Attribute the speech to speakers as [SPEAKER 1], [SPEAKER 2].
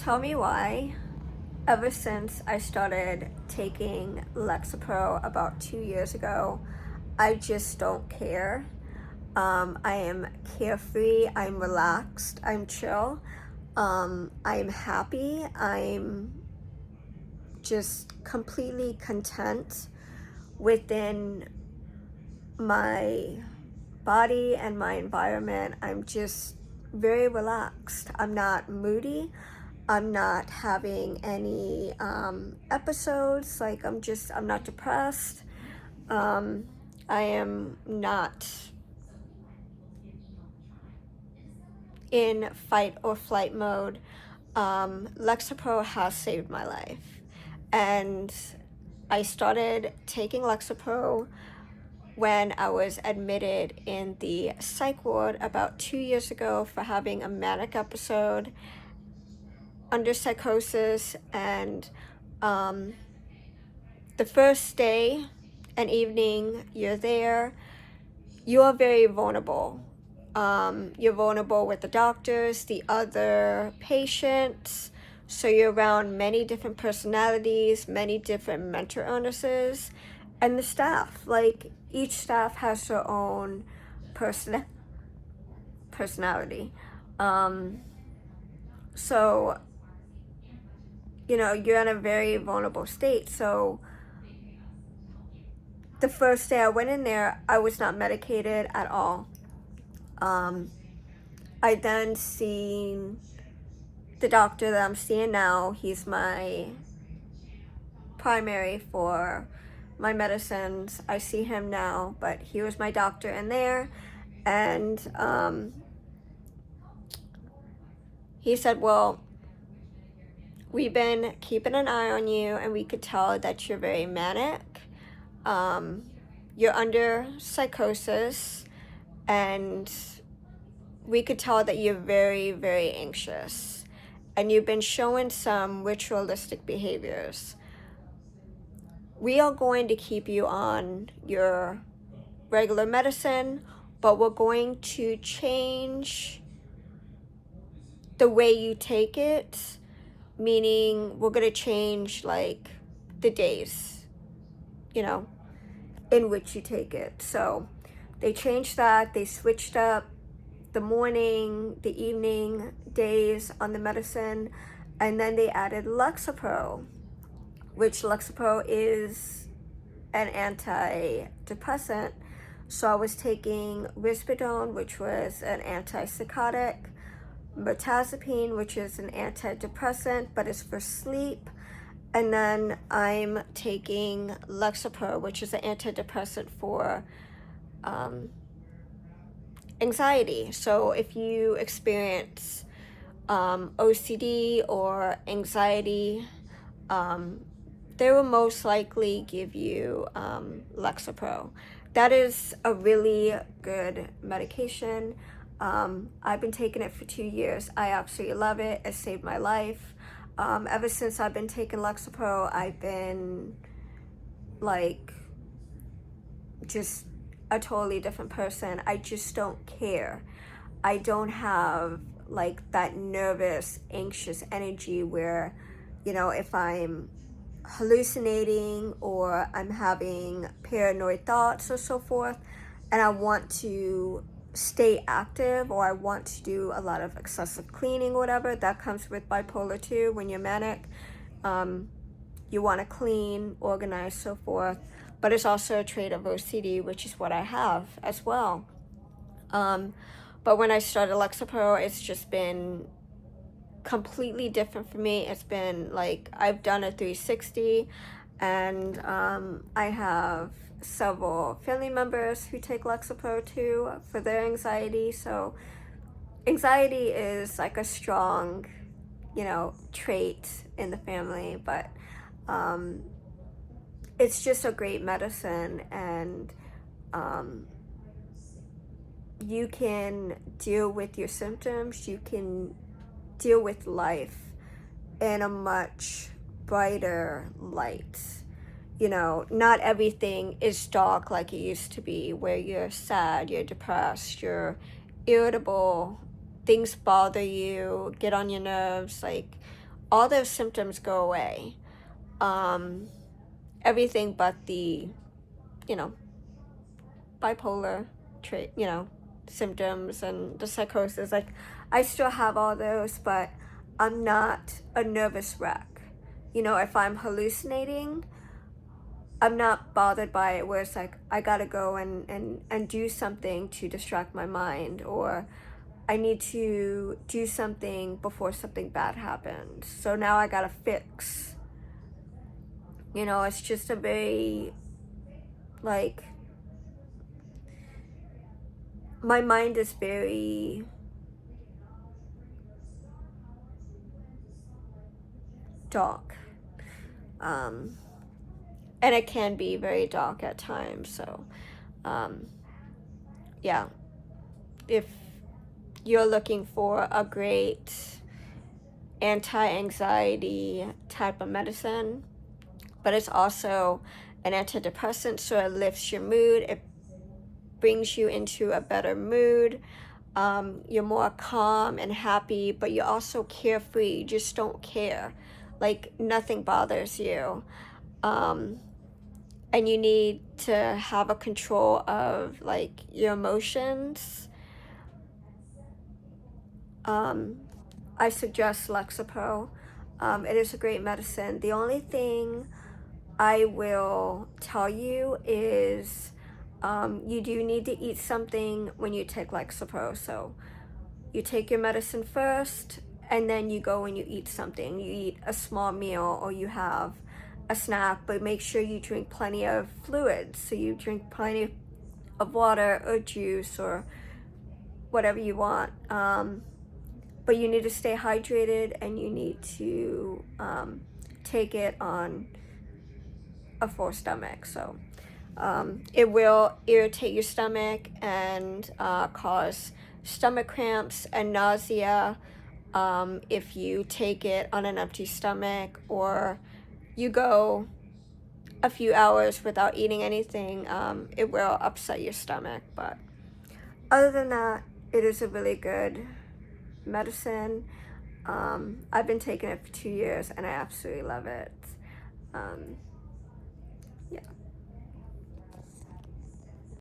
[SPEAKER 1] tell me why. Ever since I started taking Lexapro about 2 years ago, I just don't care. I am carefree, I'm relaxed, I'm chill, I'm happy, I'm just completely content within my body and my environment. I'm just very relaxed. I'm not moody. I'm not having any episodes. Like I'm not depressed. I am not in fight or flight mode. Lexapro has saved my life. And I started taking Lexapro when I was admitted in the psych ward about 2 years ago for having a manic episode under psychosis. And the first day and evening you're there, you are very vulnerable. You're vulnerable with the doctors, the other patients, so you're around many different personalities, many different mental illnesses, and the staff. Like, each staff has their own personality. So, you're in a very vulnerable state. So the first day I went in there, I was not medicated at all. I then seen the doctor that I'm seeing now. He's my primary for my medicines. I see him now, but he was my doctor in there. And he said, well, we've been keeping an eye on you, and we could tell that you're very manic. You're under psychosis, and we could tell that you're very, very anxious, and you've been showing some ritualistic behaviors. We are going to keep you on your regular medicine, but we're going to change the way you take it, meaning we're going to change like the days, in which you take it. So they changed that. They switched up the morning, the evening, days on the medicine, and then they added Lexapro, which Lexapro is an antidepressant. So I was taking risperidone, which was an antipsychotic, mirtazapine, which is an antidepressant, but it's for sleep. And then I'm taking Lexapro, which is an antidepressant for anxiety. So if you experience OCD or anxiety, they will most likely give you Lexapro. That is a really good medication. I've been taking it for 2 years. I absolutely love it. It saved my life. Ever since I've been taking Lexapro, I've been like just a totally different person. I just don't care. I don't have like that nervous, anxious energy where, if I'm hallucinating or I'm having paranoid thoughts or so forth, and I want to stay active, or I want to do a lot of excessive cleaning or whatever, that comes with bipolar 2. When you're manic, you want to clean, organize, so forth. But it's also a trait of OCD, which is what I have as well. But when I started Lexapro, it's just been completely different for me. It's been like I've done a 360, and I have several family members who take Lexapro too for their anxiety. So anxiety is like a strong, trait in the family, but it's just a great medicine, and you can deal with your symptoms, you can deal with life in a much brighter light. Not everything is dark like it used to be, where you're sad, you're depressed, you're irritable, things bother you, get on your nerves. Like, all those symptoms go away. Everything but the, you know, bipolar trait, symptoms and the psychosis. Like, I still have all those, but I'm not a nervous wreck. If I'm hallucinating, I'm not bothered by it, where it's like I gotta go and do something to distract my mind, or I need to do something before something bad happens. So now I gotta fix. It's just a very, like, my mind is very dark. And it can be very dark at times. So, yeah, if you're looking for a great anti-anxiety type of medicine, but it's also an antidepressant, so it lifts your mood, it brings you into a better mood, you're more calm and happy, but you're also carefree. You just don't care, like nothing bothers you. And you need to have a control of, like, your emotions. I suggest Lexapro. It is a great medicine. The only thing I will tell you is you do need to eat something when you take Lexapro. So you take your medicine first, and then you go and you eat something. You eat a small meal, or you have a snack, but make sure you drink plenty of fluids. So you drink plenty of water or juice or whatever you want. But you need to stay hydrated, and you need to take it on a full stomach. So it will irritate your stomach and cause stomach cramps and nausea if you take it on an empty stomach, or you go a few hours without eating anything. It will upset your stomach. But other than that, it is a really good medicine. I've been taking it for 2 years, and I absolutely love it.